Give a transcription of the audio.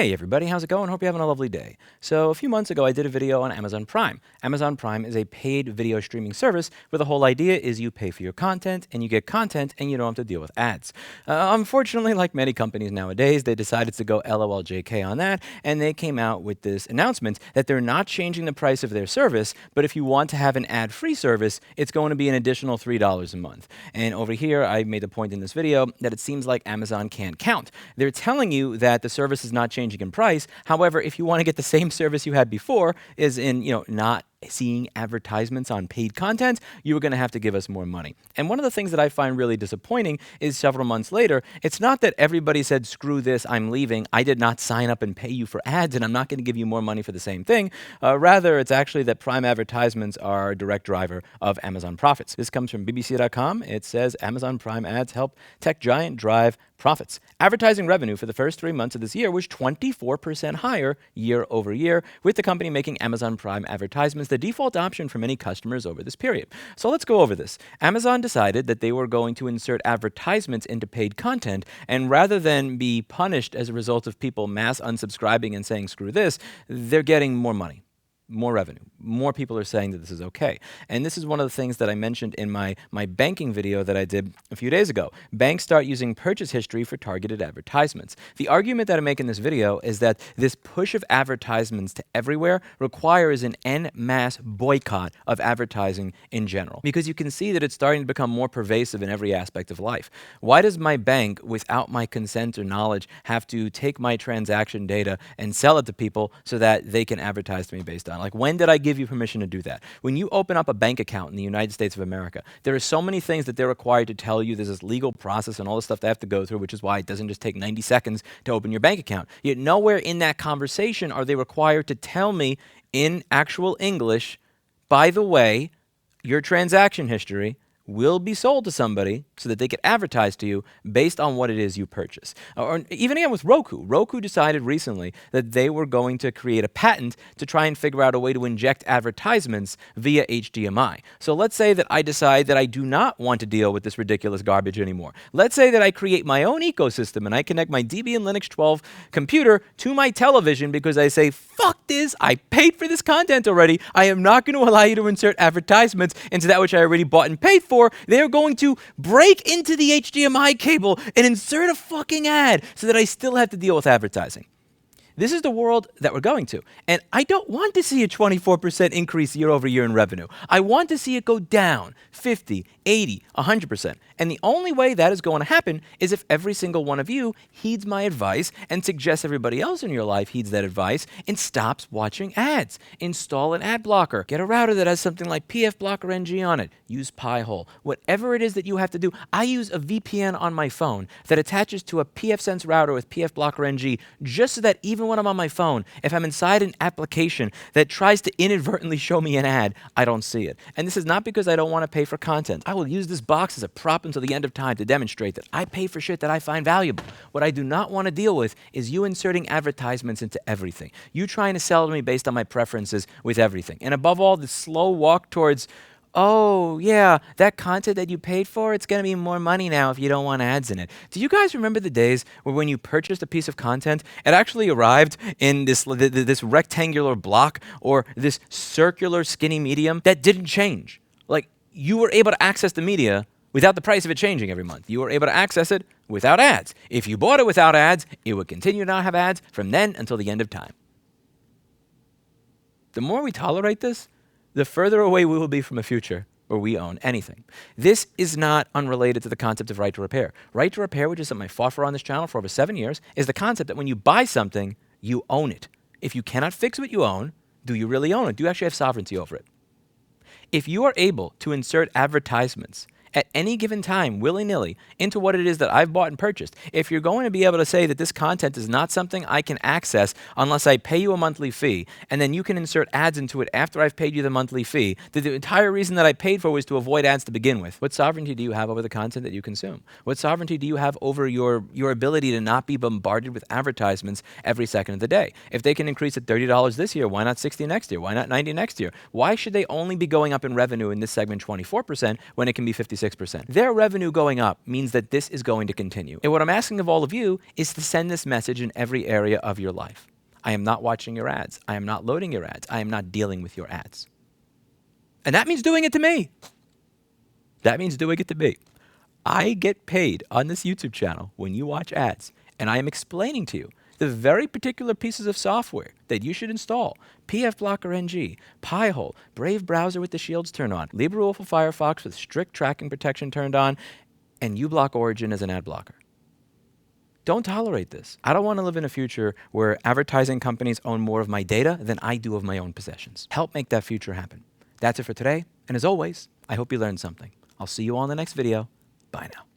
Hey everybody, how's it going? Hope you're having a lovely day. So a few months ago I did a video on Amazon Prime. Amazon Prime is a paid video streaming service where the whole idea is you pay for your content and you get content and you don't have to deal with ads. Unfortunately, like many companies nowadays, they decided to go LOLJK on that, and they came out with this announcement that they're not changing the price of their service, but if you want to have an ad-free service, it's going to be an additional $3 a month. And over here, I made the point in this video that it seems like Amazon can't count. They're telling you that the service is not changing in price. However, if you want to get the same service you had before, is in, not seeing advertisements on paid content, you are going to have to give us more money. And one of the things that I find really disappointing is several months later, it's not that everybody said, screw this, I'm leaving. I did not sign up and pay you for ads, and I'm not going to give you more money for the same thing. Rather, it's actually that Prime advertisements are a direct driver of Amazon profits. This comes from BBC.com. It says Amazon Prime ads help tech giant drive profits. Advertising revenue for the first 3 months of this year was 24% higher year over year, with the company making Amazon Prime advertisements the default option for many customers over this period. So let's go over this. Amazon decided that they were going to insert advertisements into paid content, and rather than be punished as a result of people mass unsubscribing and saying screw this, they're getting more money. More revenue. More people are saying that this is okay. And this is one of the things that I mentioned in my banking video that I did a few days ago. Banks start using purchase history for targeted advertisements. The argument that I make in this video is that this push of advertisements to everywhere requires an en masse boycott of advertising in general, because you can see that it's starting to become more pervasive in every aspect of life. Why does my bank, without my consent or knowledge, have to take my transaction data and sell it to people so that they can advertise to me based on? Like, when did I give you permission to do that? When you open up a bank account in the United States of America, there are so many things that they're required to tell you. There's this legal process and all the stuff they have to go through, which is why it doesn't just take 90 seconds to open your bank account. Yet nowhere in that conversation are they required to tell me in actual English, by the way, your transaction history will be sold to somebody so that they can advertise to you based on what it is you purchase. Or even again with Roku. Roku decided recently that they were going to create a patent to try and figure out a way to inject advertisements via HDMI. So let's say that I decide that I do not want to deal with this ridiculous garbage anymore. Let's say that I create my own ecosystem and I connect my Debian Linux 12 computer to my television because I say, fuck this, I paid for this content already. I am not going to allow you to insert advertisements into that which I already bought and paid for. They're going to break into the HDMI cable and insert a fucking ad so that I still have to deal with advertising. This is the world that we're going to. And I don't want to see a 24% increase year over year in revenue. I want to see it go down 50, 80, 100%. And the only way that is going to happen is if every single one of you heeds my advice and suggests everybody else in your life heeds that advice and stops watching ads. Install an ad blocker. Get a router that has something like PF Blocker NG on it. Use Pi-hole. Whatever it is that you have to do. I use a VPN on my phone that attaches to a pfSense router with PF Blocker NG just so that even when I'm on my phone, if I'm inside an application that tries to inadvertently show me an ad, I don't see it. And this is not because I don't want to pay for content. I will use this box as a prop until the end of time to demonstrate that I pay for shit that I find valuable. What I do not want to deal with is you inserting advertisements into everything. You trying to sell to me based on my preferences with everything. And above all, the slow walk towards, oh, yeah, that content that you paid for, it's going to be more money now if you don't want ads in it. Do you guys remember the days where when you purchased a piece of content, it actually arrived in this rectangular block or this circular skinny medium that didn't change? Like, you were able to access the media without the price of it changing every month. You were able to access it without ads. If you bought it without ads, it would continue to not have ads from then until the end of time. The more we tolerate this, the further away we will be from a future where we own anything. This is not unrelated to the concept of right to repair. Right to repair, which is something I fought for on this channel for over 7 years, is the concept that when you buy something, you own it. If you cannot fix what you own, do you really own it? Do you actually have sovereignty over it? If you are able to insert advertisements at any given time, willy-nilly, into what it is that I've bought and purchased, if you're going to be able to say that this content is not something I can access unless I pay you a monthly fee, and then you can insert ads into it after I've paid you the monthly fee, the entire reason that I paid for was to avoid ads to begin with. What sovereignty do you have over the content that you consume? What sovereignty do you have over your ability to not be bombarded with advertisements every second of the day? If they can increase it $30 this year, why not $60 next year? Why not $90 next year? Why should they only be going up in revenue in this segment 24% when it can be 56%? 56%. Their revenue going up means that this is going to continue. And what I'm asking of all of you is to send this message in every area of your life. I am not watching your ads. I am not loading your ads. I am not dealing with your ads. And that means doing it to me. That means doing it to me. I get paid on this YouTube channel when you watch ads, and I am explaining to you the very particular pieces of software that you should install. PF Blocker NG, Pi-hole, Brave browser with the shields turned on, LibreWolf for Firefox with strict tracking protection turned on, and uBlock Origin as an ad blocker. Don't tolerate this. I don't want to live in a future where advertising companies own more of my data than I do of my own possessions. Help make that future happen. That's it for today, and as always, I hope you learned something. I'll see you all in the next video. Bye now.